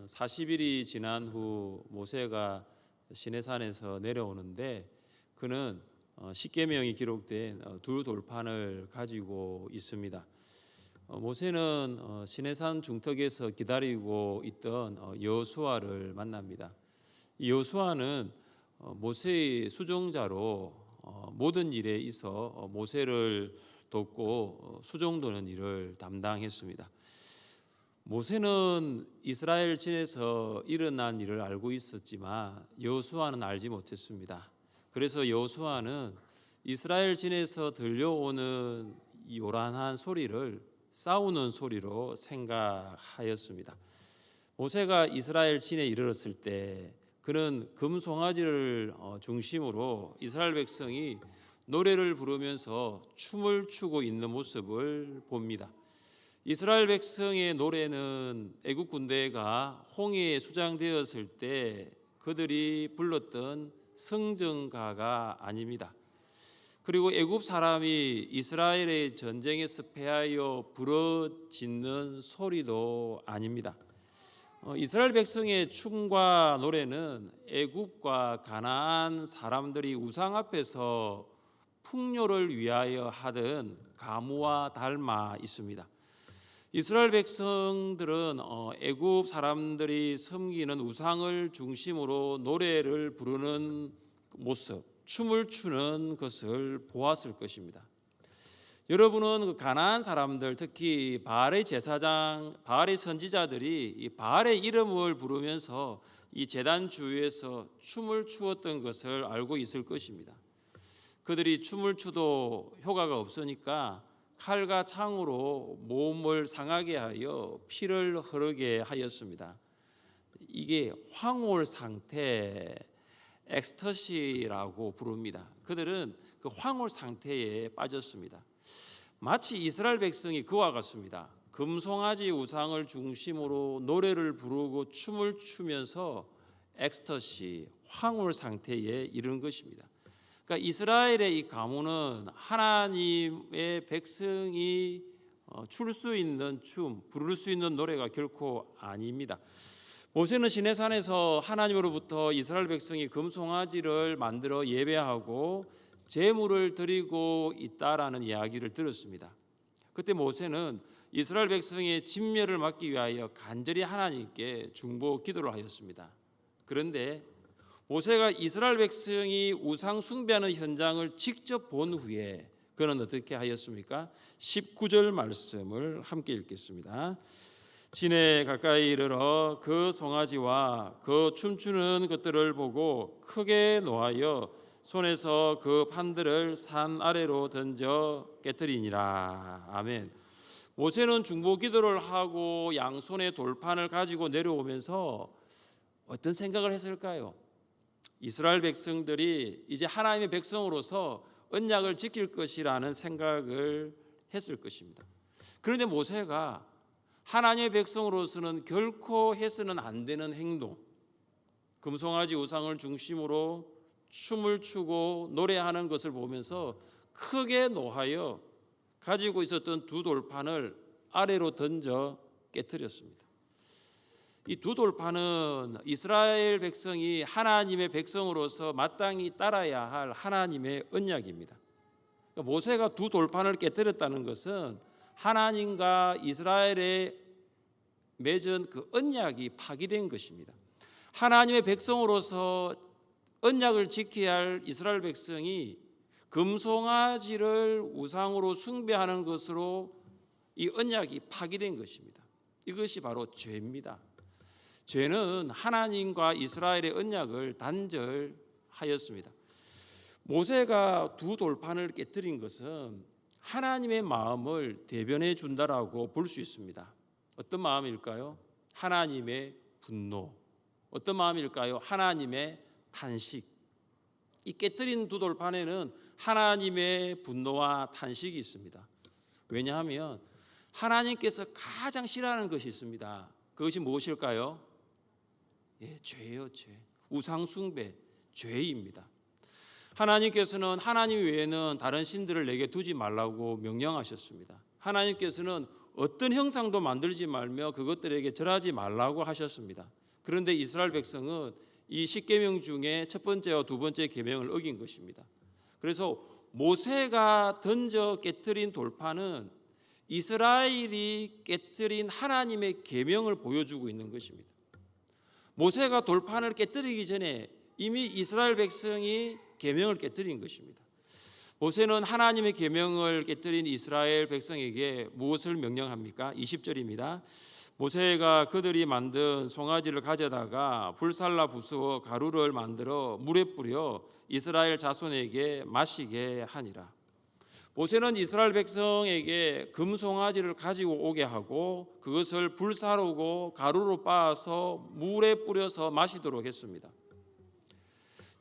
40일이 지난 후 모세가 시내산에서 내려오는데 그는 십계명이 기록된 두 돌판을 가지고 있습니다. 모세는 시내산 중턱에서 기다리고 있던 여호수아를 만납니다. 이 여호수아는 모세의 수종자로 모든 일에 있어 모세를 돕고 수종도는 일을 담당했습니다. 모세는 이스라엘 진에서 일어난 일을 알고 있었지만 여호수아는 알지 못했습니다. 그래서 여호수아는 이스라엘 진에서 들려오는 이 요란한 소리를 싸우는 소리로 생각하였습니다. 모세가 이스라엘 진에 이르렀을 때 그는 금송아지를 중심으로 이스라엘 백성이 노래를 부르면서 춤을 추고 있는 모습을 봅니다. 이스라엘 백성의 노래는 애국 군대가 홍해에 수장되었을 때 그들이 불렀던 성정가가 아닙니다. 그리고 애국 사람이 이스라엘의 전쟁에서 패하여 부르짖는 소리도 아닙니다. 이스라엘 백성의 춤과 노래는 애국과 가나안 사람들이 우상 앞에서 풍요를 위하여 하던 가무와 닮아 있습니다. 이스라엘 백성들은 애굽 사람들이 섬기는 우상을 중심으로 노래를 부르는 모습, 춤을 추는 것을 보았을 것입니다. 여러분은 가나안 사람들, 특히 바알의 제사장, 바알의 선지자들이 이 바알의 이름을 부르면서 이 제단 주위에서 춤을 추었던 것을 알고 있을 것입니다. 그들이 춤을 추도 효과가 없으니까 칼과 창으로 몸을 상하게 하여 피를 흐르게 하였습니다. 이게 황홀 상태, 엑스터시라고 부릅니다. 그들은 그 황홀 상태에 빠졌습니다. 마치 이스라엘 백성이 그와 같습니다. 금송아지 우상을 중심으로 노래를 부르고 춤을 추면서 엑스터시, 황홀 상태에 이른 것입니다. 그러니까 이스라엘의 이 가문은 하나님의 백성이 출 수 있는 춤, 부를 수 있는 노래가 결코 아닙니다. 모세는 시내산에서 하나님으로부터 이스라엘 백성이 금송아지를 만들어 예배하고 제물을 드리고 있다라는 이야기를 들었습니다. 그때 모세는 이스라엘 백성의 진멸을 막기 위하여 간절히 하나님께 중보 기도를 하였습니다. 그런데 모세가 이스라엘 백성이 우상 숭배하는 현장을 직접 본 후에 그는 어떻게 하였습니까? 19절 말씀을 함께 읽겠습니다. 진에 가까이 이르러 그 송아지와 그 춤추는 것들을 보고 크게 노하여 손에서 그 판들을 산 아래로 던져 깨뜨리니라. 아멘. 모세는 중보 기도를 하고 양손에 돌판을 가지고 내려오면서 어떤 생각을 했을까요? 이스라엘 백성들이 이제 하나님의 백성으로서 언약을 지킬 것이라는 생각을 했을 것입니다. 그런데 모세가 하나님의 백성으로서는 결코 해서는 안 되는 행동, 금송아지 우상을 중심으로 춤을 추고 노래하는 것을 보면서 크게 노하여 가지고 있었던 두 돌판을 아래로 던져 깨뜨렸습니다. 이 두 돌판은 이스라엘 백성이 하나님의 백성으로서 마땅히 따라야 할 하나님의 언약입니다. 그러니까 모세가 두 돌판을 깨뜨렸다는 것은 하나님과 이스라엘의 맺은 그 언약이 파기된 것입니다. 하나님의 백성으로서 언약을 지켜야 할 이스라엘 백성이 금송아지를 우상으로 숭배하는 것으로 이 언약이 파기된 것입니다. 이것이 바로 죄입니다. 죄는 하나님과 이스라엘의 언약을 단절하였습니다. 모세가 두 돌판을 깨뜨린 것은 하나님의 마음을 대변해 준다라고 볼 수 있습니다. 어떤 마음일까요? 하나님의 분노. 어떤 마음일까요? 하나님의 탄식. 이 깨뜨린 두 돌판에는 하나님의 분노와 탄식이 있습니다. 왜냐하면 하나님께서 가장 싫어하는 것이 있습니다. 그것이 무엇일까요? 죄요, 죄. 우상 숭배, 죄입니다. 하나님께서는 하나님 외에는 다른 신들을 내게 두지 말라고 명령하셨습니다. 하나님께서는 어떤 형상도 만들지 말며 그것들에게 절하지 말라고 하셨습니다. 그런데 이스라엘 백성은 이 10계명 중에 첫 번째와 두 번째 계명을 어긴 것입니다. 그래서 모세가 던져 깨뜨린 돌파는 이스라엘이 깨뜨린 하나님의 계명을 보여주고 있는 것입니다. 모세가 돌판을 깨뜨리기 전에 이미 이스라엘 백성이 계명을 깨뜨린 것입니다. 모세는 하나님의 계명을 깨뜨린 이스라엘 백성에게 무엇을 명령합니까? 20절입니다. 모세가 그들이 만든 송아지를 가져다가 불살라 부수어 가루를 만들어 물에 뿌려 이스라엘 자손에게 마시게 하니라. 모세는 이스라엘 백성에게 금송아지를 가지고 오게 하고 그것을 불사르고 가루로 빻아서 물에 뿌려서 마시도록 했습니다.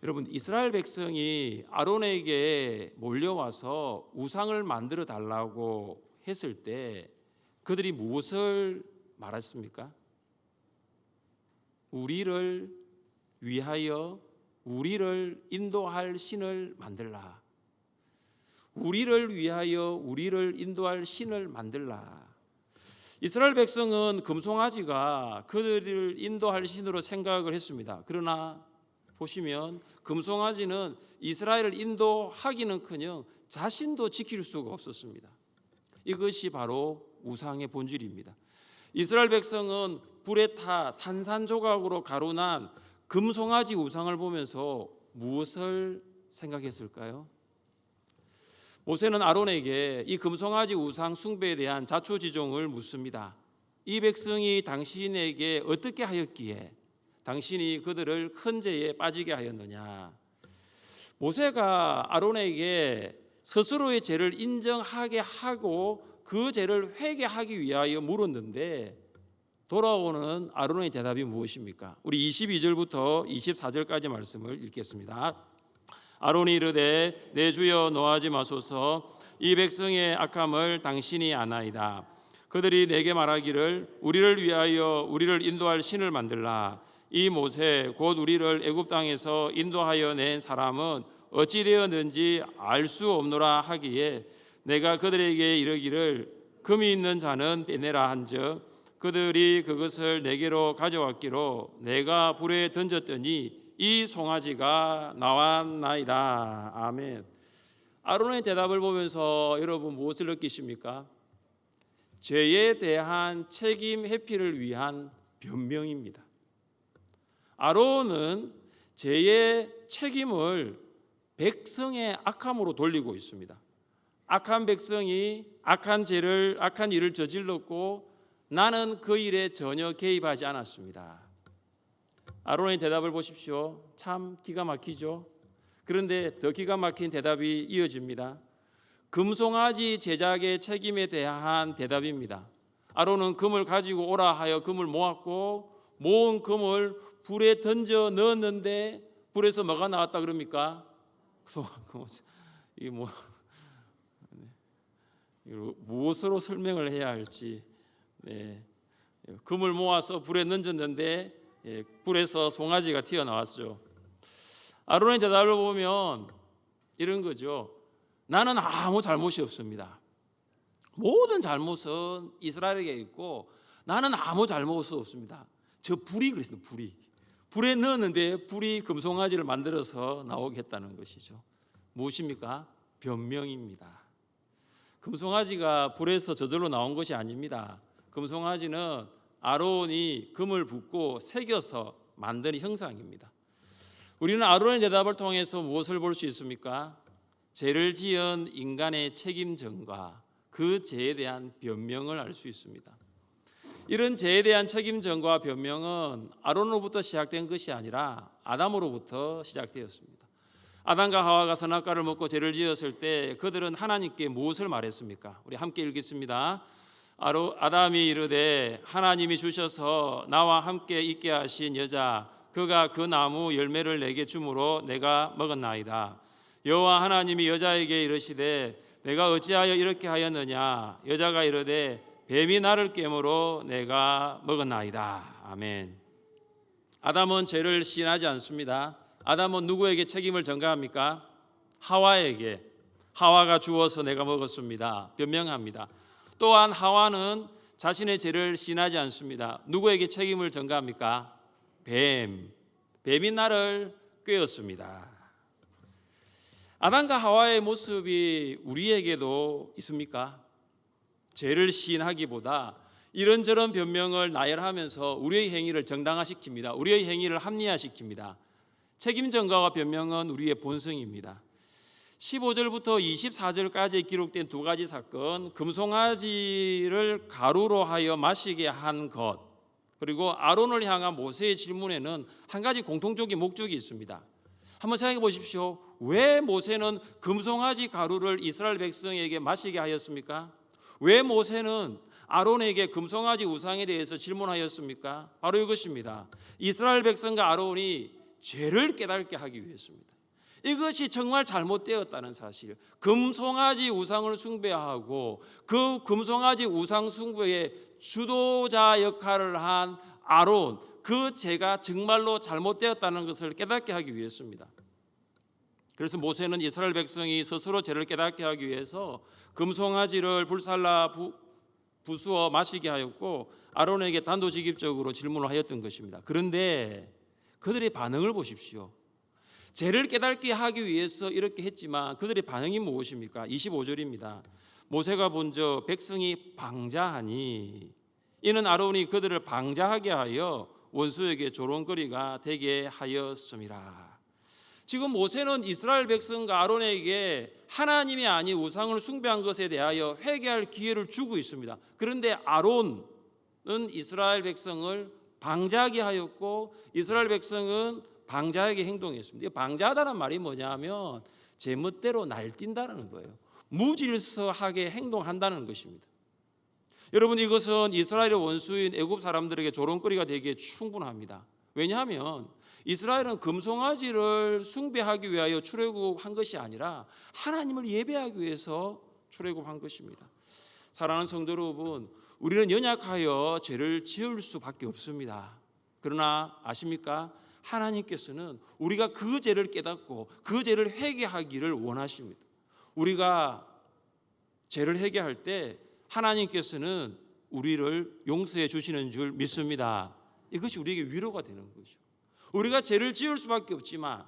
여러분, 이스라엘 백성이 아론에게 몰려와서 우상을 만들어 달라고 했을 때 그들이 무엇을 말했습니까? 우리를 위하여 우리를 인도할 신을 만들라. 우리를 위하여 우리를 인도할 신을 만들라. 이스라엘 백성은 금송아지가 그들을 인도할 신으로 생각을 했습니다. 그러나 보시면 금송아지는 이스라엘을 인도하기는커녕 자신도 지킬 수가 없었습니다. 이것이 바로 우상의 본질입니다. 이스라엘 백성은 불에 타 산산조각으로 가루난 금송아지 우상을 보면서 무엇을 생각했을까요? 모세는 아론에게 이 금송아지 우상 숭배에 대한 자초지종을 묻습니다. 이 백성이 당신에게 어떻게 하였기에 당신이 그들을 큰 죄에 빠지게 하였느냐? 모세가 아론에게 스스로의 죄를 인정하게 하고 그 죄를 회개하기 위하여 물었는데 돌아오는 아론의 대답이 무엇입니까? 우리 22절부터 24절까지 말씀을 읽겠습니다. 아론이 이르되 내 주여 노하지 마소서. 이 백성의 악함을 당신이 아나이다. 그들이 내게 말하기를 우리를 위하여 우리를 인도할 신을 만들라. 이 모세 곧 우리를 애굽 땅에서 인도하여 낸 사람은 어찌 되었는지 알 수 없노라 하기에 내가 그들에게 이르기를 금이 있는 자는 빼내라 한즉 그들이 그것을 내게로 가져왔기로 내가 불에 던졌더니 이 송아지가 나왔나이다. 아멘. 아론의 대답을 보면서 여러분 무엇을 느끼십니까? 죄에 대한 책임 회피를 위한 변명입니다. 아론은 죄의 책임을 백성의 악함으로 돌리고 있습니다. 악한 백성이 악한 일을 저질렀고 나는 그 일에 전혀 개입하지 않았습니다. 아론의 대답을 보십시오. 참 기가 막히죠. 그런데 더 기가 막힌 대답이 이어집니다. 금송아지 제작의 책임에 대한 대답입니다. 아론은 금을 가지고 오라 하여 금을 모았고 모은 금을 불에 던져 넣었는데 불에서 뭐가 나왔다 그럽니까? 이게 무엇으로 설명을 해야 할지. 금을 모아서 불에 던졌는데 불에서 송아지가 튀어나왔죠. 아론의 대답을 보면 이런 거죠. 나는 아무 잘못이 없습니다. 모든 잘못은 이스라엘에게 있고 나는 아무 잘못 없습니다. 저 불이 그랬습니다. 불에 넣었는데 불이 금송아지를 만들어서 나오게 했다는 것이죠. 무엇입니까? 변명입니다. 금송아지가 불에서 저절로 나온 것이 아닙니다. 금송아지는 아론이 금을 붓고 새겨서 만든 형상입니다. 우리는 아론의 대답을 통해서 무엇을 볼 수 있습니까? 죄를 지은 인간의 책임전과 그 죄에 대한 변명을 알 수 있습니다. 이런 죄에 대한 책임전과 변명은 아론으로부터 시작된 것이 아니라 아담으로부터 시작되었습니다. 아담과 하와가 선악과를 먹고 죄를 지었을 때 그들은 하나님께 무엇을 말했습니까? 우리 함께 읽겠습니다. 아담이 이르되 하나님이 주셔서 나와 함께 있게 하신 여자 그가 그 나무 열매를 내게 주므로 내가 먹었나이다. 여호와 하나님이 여자에게 이르시되 내가 어찌하여 이렇게 하였느냐? 여자가 이르되 뱀이 나를 깨므로 내가 먹었나이다. 아멘. 아담은 죄를 시인하지 않습니다. 아담은 누구에게 책임을 전가합니까? 하와에게. 하와가 주어서 내가 먹었습니다. 변명합니다. 또한 하와는 자신의 죄를 시인하지 않습니다. 누구에게 책임을 전가합니까? 뱀이 나를 꿰었습니다. 아담과 하와의 모습이 우리에게도 있습니까? 죄를 시인하기보다 이런저런 변명을 나열하면서 우리의 행위를 정당화시킵니다. 우리의 행위를 합리화시킵니다. 책임 전가와 변명은 우리의 본성입니다. 15절부터 24절까지 기록된 두 가지 사건, 금송아지를 가루로 하여 마시게 한 것, 그리고 아론을 향한 모세의 질문에는 한 가지 공통적인 목적이 있습니다. 한번 생각해 보십시오. 왜 모세는 금송아지 가루를 이스라엘 백성에게 마시게 하였습니까? 왜 모세는 아론에게 금송아지 우상에 대해서 질문하였습니까? 바로 이것입니다. 이스라엘 백성과 아론이 죄를 깨닫게 하기 위해서입니다. 이것이 정말 잘못되었다는 사실, 금송아지 우상을 숭배하고 그 금송아지 우상 숭배의 주도자 역할을 한 아론, 그 죄가 정말로 잘못되었다는 것을 깨닫게 하기 위해서입니다. 그래서 모세는 이스라엘 백성이 스스로 죄를 깨닫게 하기 위해서 금송아지를 불살라 부수어 마시게 하였고 아론에게 단도직입적으로 질문을 하였던 것입니다. 그런데 그들의 반응을 보십시오. 죄를 깨닫게 하기 위해서 이렇게 했지만 그들의 반응이 무엇입니까? 25절입니다. 모세가 본저 백성이 방자하니 이는 아론이 그들을 방자하게 하여 원수에게 조롱거리가 되게 하였음이라. 지금 모세는 이스라엘 백성과 아론에게 하나님이 아닌 우상을 숭배한 것에 대하여 회개할 기회를 주고 있습니다. 그런데 아론은 이스라엘 백성을 방자하게 하였고 이스라엘 백성은 방자하게 행동했습니다. 방자하다는 말이 뭐냐면 제멋대로 날뛴다는 거예요. 무질서하게 행동한다는 것입니다. 여러분, 이것은 이스라엘의 원수인 애굽 사람들에게 조롱거리가 되기에 충분합니다. 왜냐하면 이스라엘은 금송아지를 숭배하기 위하여 출애굽한 것이 아니라 하나님을 예배하기 위해서 출애굽한 것입니다. 사랑하는 성도 여러분, 우리는 연약하여 죄를 지을 수밖에 없습니다. 그러나 아십니까? 하나님께서는 우리가 그 죄를 깨닫고 그 죄를 회개하기를 원하십니다. 우리가 죄를 회개할 때 하나님께서는 우리를 용서해 주시는 줄 믿습니다. 이것이 우리에게 위로가 되는 거죠. 우리가 죄를 지을 수밖에 없지만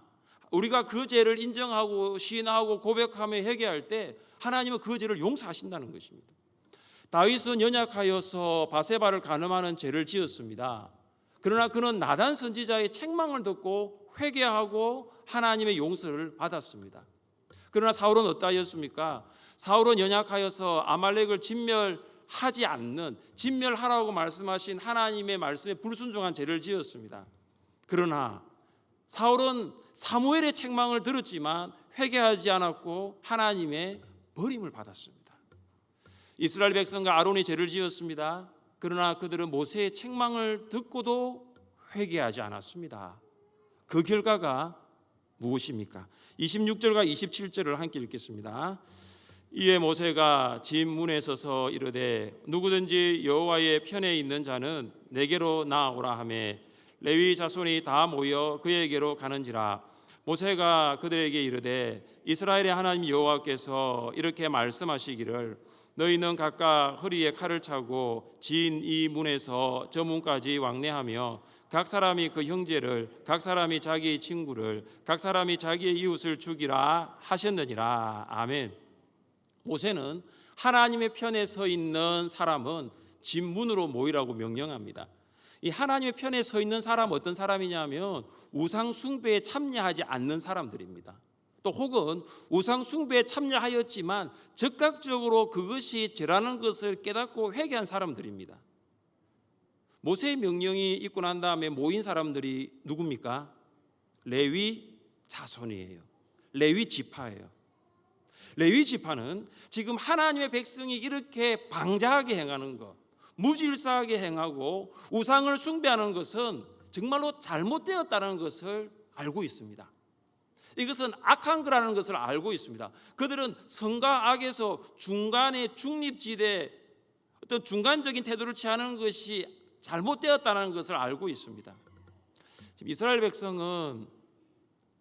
우리가 그 죄를 인정하고 시인하고 고백하며 회개할 때 하나님은 그 죄를 용서하신다는 것입니다. 다윗은 연약하여서 바세바를 간음하는 죄를 지었습니다. 그러나 그는 나단 선지자의 책망을 듣고 회개하고 하나님의 용서를 받았습니다. 그러나 사울은 어떠하였습니까? 사울은 연약하여서 아말렉을 진멸하지 않는, 진멸하라고 말씀하신 하나님의 말씀에 불순종한 죄를 지었습니다. 그러나 사울은 사무엘의 책망을 들었지만 회개하지 않았고 하나님의 버림을 받았습니다. 이스라엘 백성과 아론이 죄를 지었습니다. 그러나 그들은 모세의 책망을 듣고도 회개하지 않았습니다. 그 결과가 무엇입니까? 26절과 27절을 함께 읽겠습니다. 이에 모세가 집 문에 서서 이르되 누구든지 여호와의 편에 있는 자는 내게로 나오라 하매 레위 자손이 다 모여 그에게로 가는지라. 모세가 그들에게 이르되 이스라엘의 하나님 여호와께서 이렇게 말씀하시기를 너희는 각각 허리에 칼을 차고 진 이 문에서 저 문까지 왕래하며 각 사람이 그 형제를, 각 사람이 자기의 친구를, 각 사람이 자기의 이웃을 죽이라 하셨느니라. 아멘. 모세는 하나님의 편에 서 있는 사람은 집 문으로 모이라고 명령합니다. 이 하나님의 편에 서 있는 사람 어떤 사람이냐면 우상 숭배에 참여하지 않는 사람들입니다. 또 혹은 우상 숭배에 참여하였지만 즉각적으로 그것이 죄라는 것을 깨닫고 회개한 사람들입니다. 모세의 명령이 있고 난 다음에 모인 사람들이 누굽니까? 레위 자손이에요. 레위 지파예요. 레위 지파는 지금 하나님의 백성이 이렇게 방자하게 행하는 것, 무질서하게 행하고 우상을 숭배하는 것은 정말로 잘못되었다는 것을 알고 있습니다. 이것은 악한 거라는 것을 알고 있습니다. 그들은 선과 악에서 중간의 중립지대, 어떤 중간적인 태도를 취하는 것이 잘못되었다는 것을 알고 있습니다. 지금 이스라엘 백성은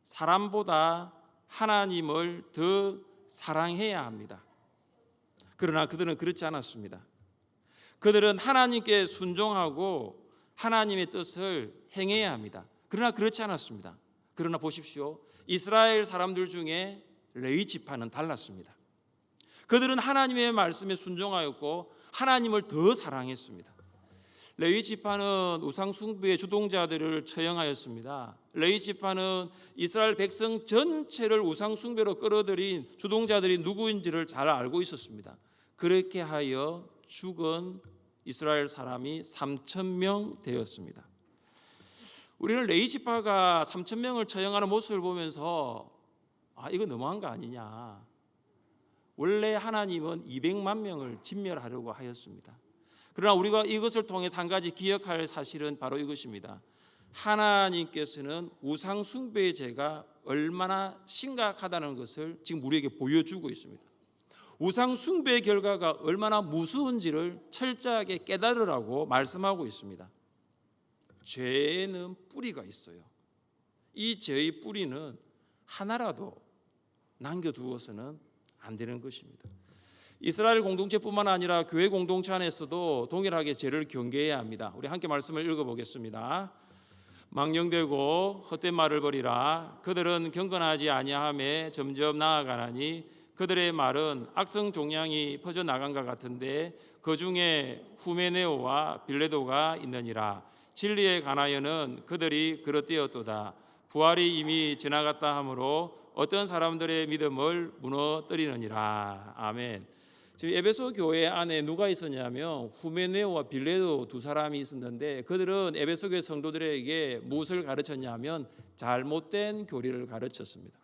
사람보다 하나님을 더 사랑해야 합니다. 그러나 그들은 그렇지 않았습니다. 그들은 하나님께 순종하고 하나님의 뜻을 행해야 합니다. 그러나 그렇지 않았습니다. 그러나 보십시오. 이스라엘 사람들 중에 레위 지파는 달랐습니다. 그들은 하나님의 말씀에 순종하였고 하나님을 더 사랑했습니다. 레위 지파는 우상 숭배의 주동자들을 처형하였습니다. 레위 지파는 이스라엘 백성 전체를 우상 숭배로 끌어들인 주동자들이 누구인지를 잘 알고 있었습니다. 그렇게 하여 죽은 이스라엘 사람이 3,000명 되었습니다. 우리는 레위 지파가 3,000명을 처형하는 모습을 보면서 이거 너무한 거 아니냐. 원래 하나님은 200만 명을 진멸하려고 하였습니다. 그러나 우리가 이것을 통해 한 가지 기억할 사실은 바로 이것입니다. 하나님께서는 우상 숭배의 죄가 얼마나 심각하다는 것을 지금 우리에게 보여주고 있습니다. 우상 숭배의 결과가 얼마나 무서운지를 철저하게 깨달으라고 말씀하고 있습니다. 죄에는 뿌리가 있어요. 이 죄의 뿌리는 하나라도 남겨두어서는 안 되는 것입니다. 이스라엘 공동체뿐만 아니라 교회 공동체 안에서도 동일하게 죄를 경계해야 합니다. 우리 함께 말씀을 읽어보겠습니다. 망령되고 헛된 말을 버리라. 그들은 경건하지 아니하며 점점 나아가나니 그들의 말은 악성 종양이 퍼져나간 것 같은데 그 중에 후메네오와 빌레도가 있느니라. 진리에 관하여는 그들이 그릇되었도다. 부활이 이미 지나갔다 하므로 어떤 사람들의 믿음을 무너뜨리느니라. 아멘. 지금 에베소 교회 안에 누가 있었냐면 후메네오와 빌레도 두 사람이 있었는데 그들은 에베소 교회 성도들에게 무엇을 가르쳤냐면 잘못된 교리를 가르쳤습니다.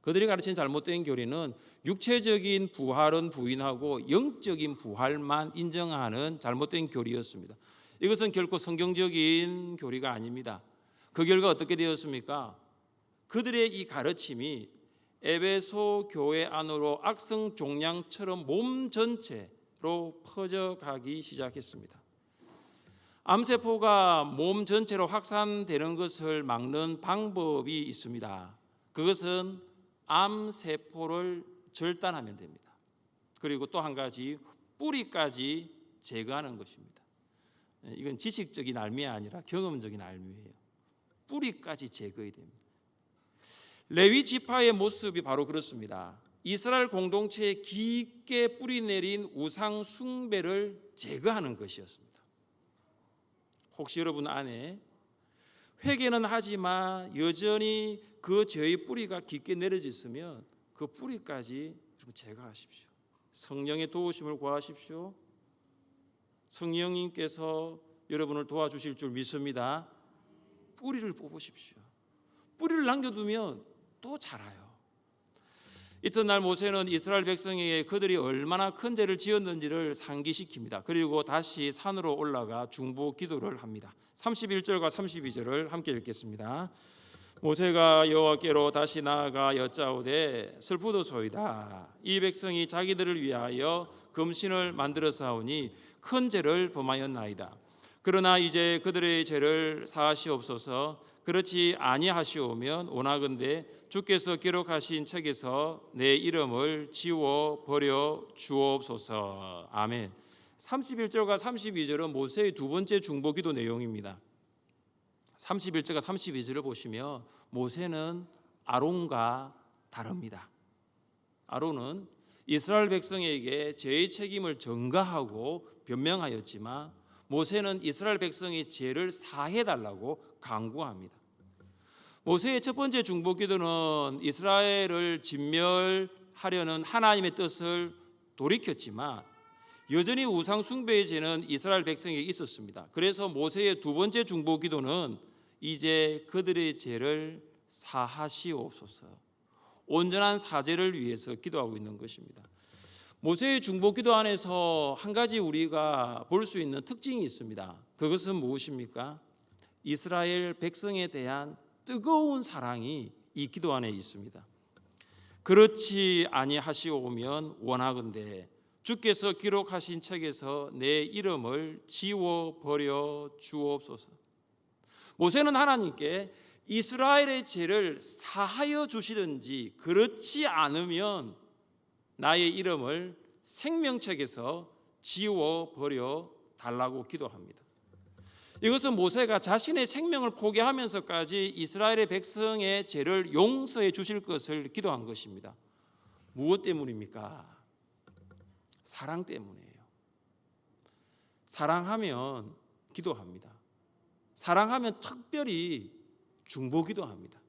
그들이 가르친 잘못된 교리는 육체적인 부활은 부인하고 영적인 부활만 인정하는 잘못된 교리였습니다. 이것은 결코 성경적인 교리가 아닙니다. 그 결과 어떻게 되었습니까? 그들의 이 가르침이 에베소 교회 안으로 악성 종양처럼 몸 전체로 퍼져가기 시작했습니다. 암세포가 몸 전체로 확산되는 것을 막는 방법이 있습니다. 그것은 암세포를 절단하면 됩니다. 그리고 또 한 가지 뿌리까지 제거하는 것입니다. 이건 지식적인 알미가 아니라 경험적인 알미예요. 뿌리까지 제거해야 됩니다. 레위 지파의 모습이 바로 그렇습니다. 이스라엘 공동체에 깊게 뿌리내린 우상 숭배를 제거하는 것이었습니다. 혹시 여러분 안에 회개는 하지만 여전히 그 죄의 뿌리가 깊게 내려져 있으면 그 뿌리까지 제거하십시오. 성령의 도우심을 구하십시오. 성령님께서 여러분을 도와주실 줄 믿습니다. 뿌리를 뽑으십시오. 뿌리를 남겨두면 또 자라요. 이튿날 모세는 이스라엘 백성에게 그들이 얼마나 큰 죄를 지었는지를 상기시킵니다. 그리고 다시 산으로 올라가 중보 기도를 합니다. 31절과 32절을 함께 읽겠습니다. 모세가 여호와께로 다시 나아가 여짜오되 슬프도소이다. 이 백성이 자기들을 위하여 금신을 만들어 싸우니 큰 죄를 범하였나이다. 그러나 이제 그들의 죄를 사하시옵소서. 그렇지 아니하시오면 원하건대 주께서 기록하신 책에서 내 이름을 지워 버려 주옵소서. 아멘. 31절과 32절은 모세의 두 번째 중보기도 내용입니다. 31절과 32절을 보시면 모세는 아론과 다릅니다. 아론은 이스라엘 백성에게 죄의 책임을 전가하고 변명하였지만 모세는 이스라엘 백성의 죄를 사해달라고 강구합니다. 모세의 첫 번째 중보기도는 이스라엘을 진멸하려는 하나님의 뜻을 돌이켰지만 여전히 우상 숭배의 죄는 이스라엘 백성에게 있었습니다. 그래서 모세의 두 번째 중보기도는 이제 그들의 죄를 사하시옵소서, 온전한 사죄를 위해서 기도하고 있는 것입니다. 모세의 중보기도 안에서 한 가지 우리가 볼 수 있는 특징이 있습니다. 그것은 무엇입니까? 이스라엘 백성에 대한 뜨거운 사랑이 이 기도 안에 있습니다. 그렇지 아니하시오면 원하건대 주께서 기록하신 책에서 내 이름을 지워 버려 주옵소서. 모세는 하나님께 이스라엘의 죄를 사하여 주시든지 그렇지 않으면 나의 이름을 생명책에서 지워버려 달라고 기도합니다. 이것은 모세가 자신의 생명을 포기하면서까지 이스라엘의 백성의 죄를 용서해 주실 것을 기도한 것입니다. 무엇 때문입니까? 사랑 때문이에요. 사랑하면 기도합니다. 사랑하면 특별히 중보기도합니다.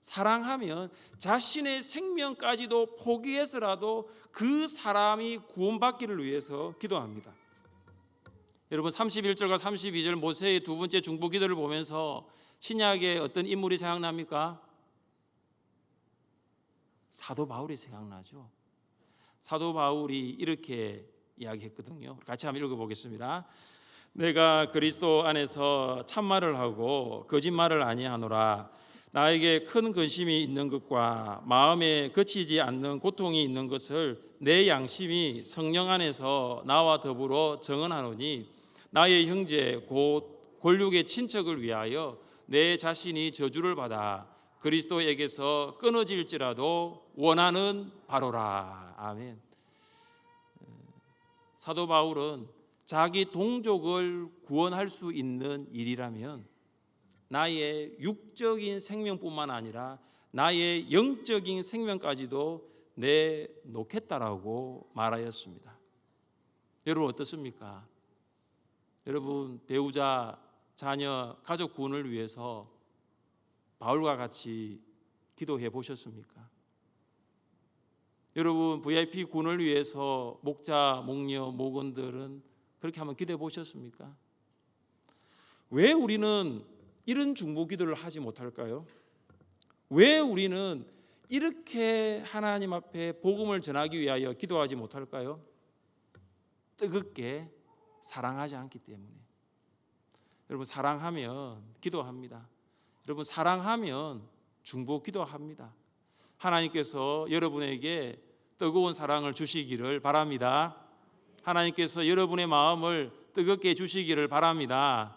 사랑하면 자신의 생명까지도 포기해서라도 그 사람이 구원받기를 위해서 기도합니다. 여러분 31절과 32절 모세의 두 번째 중보기도를 보면서 신약의 어떤 인물이 생각납니까? 사도 바울이 생각나죠. 사도 바울이 이렇게 이야기했거든요. 같이 한번 읽어보겠습니다. 내가 그리스도 안에서 참말을 하고 거짓말을 아니하노라. 나에게 큰 근심이 있는 것과 마음에 그치지 않는 고통이 있는 것을 내 양심이 성령 안에서 나와 더불어 증언하노니 나의 형제 곧 골육의 친척을 위하여 내 자신이 저주를 받아 그리스도에게서 끊어질지라도 원하는 바로라. 아멘. 사도 바울은 자기 동족을 구원할 수 있는 일이라면 나의 육적인 생명뿐만 아니라 나의 영적인 생명까지도 내놓겠다라고 말하였습니다. 여러분 어떻습니까? 여러분 배우자, 자녀, 가족 구원을 위해서 바울과 같이 기도해 보셨습니까? 여러분 VIP 구원을 위해서 목자, 목녀, 목원들은 그렇게 한번 기도해 보셨습니까? 왜 우리는 이런 중보기도를 하지 못할까요? 왜 우리는 이렇게 하나님 앞에 복음을 전하기 위하여 기도하지 못할까요? 뜨겁게 사랑하지 않기 때문에. 여러분 사랑하면 기도합니다. 여러분 사랑하면 중보기도합니다. 하나님께서 여러분에게 뜨거운 사랑을 주시기를 바랍니다. 하나님께서 여러분의 마음을 뜨겁게 주시기를 바랍니다.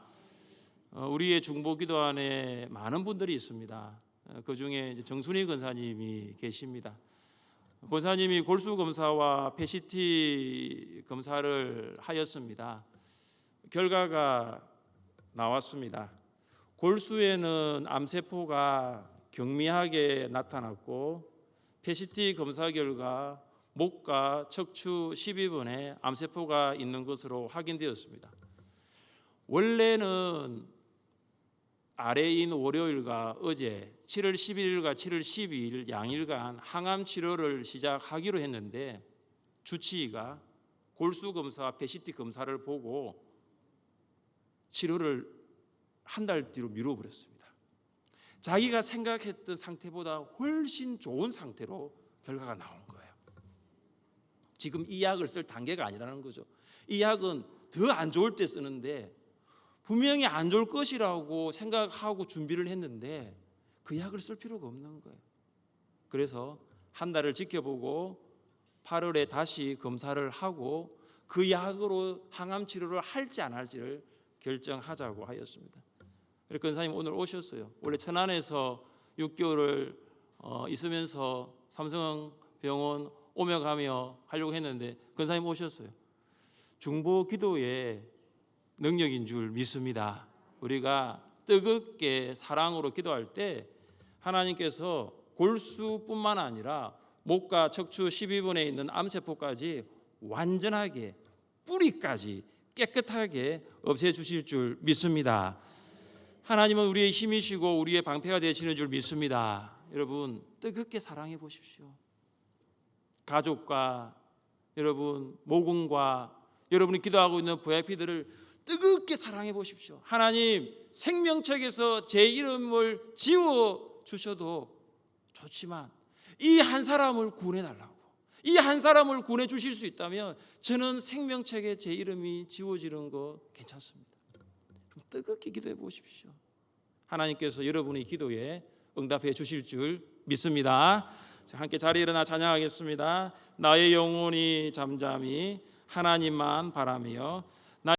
우리의 중보기도 안에 많은 분들이 있습니다. 그 중에 정순희 권사님이 계십니다. 권사님이 골수 검사와 PCT 검사를 하였습니다. 결과가 나왔습니다. 골수에는 암세포가 경미하게 나타났고 PCT 검사 결과 목과 척추 12분에 암세포가 있는 것으로 확인되었습니다. 원래는 아래인 월요일과 어제 7월 11일과 7월 12일 양일간 항암 치료를 시작하기로 했는데 주치의가 골수 검사와 PCT 검사를 보고 치료를 한 달 뒤로 미뤄버렸습니다. 자기가 생각했던 상태보다 훨씬 좋은 상태로 결과가 나온 거예요. 지금 이 약을 쓸 단계가 아니라는 거죠. 이 약은 더 안 좋을 때 쓰는데 분명히 안 좋을 것이라고 생각하고 준비를 했는데 그 약을 쓸 필요가 없는 거예요. 그래서 한 달을 지켜보고 8월에 다시 검사를 하고 그 약으로 항암 치료를 할지 안 할지를 결정하자고 하였습니다. 그래서 권사님 오늘 오셨어요. 원래 천안에서 6개월을 있으면서 삼성병원 오며 가며 하려고 했는데 권사님 오셨어요. 중보 기도의 능력인 줄 믿습니다. 우리가 뜨겁게 사랑으로 기도할 때 하나님께서 골수뿐만 아니라 목과 척추 12분에 있는 암세포까지 완전하게 뿌리까지 깨끗하게 없애주실 줄 믿습니다. 하나님은 우리의 힘이시고 우리의 방패가 되시는 줄 믿습니다. 여러분 뜨겁게 사랑해 보십시오. 가족과 여러분 모금과 여러분이 기도하고 있는 VIP들을 뜨겁게 사랑해 보십시오. 하나님 생명책에서 제 이름을 지워 주셔도 좋지만 이 한 사람을 구원해 달라고, 이 한 사람을 구원해 주실 수 있다면 저는 생명책에 제 이름이 지워지는 거 괜찮습니다. 좀 뜨겁게 기도해 보십시오. 하나님께서 여러분의 기도에 응답해 주실 줄 믿습니다. 함께 자리에 일어나 찬양하겠습니다. 나의 영혼이 잠잠히 하나님만 바라며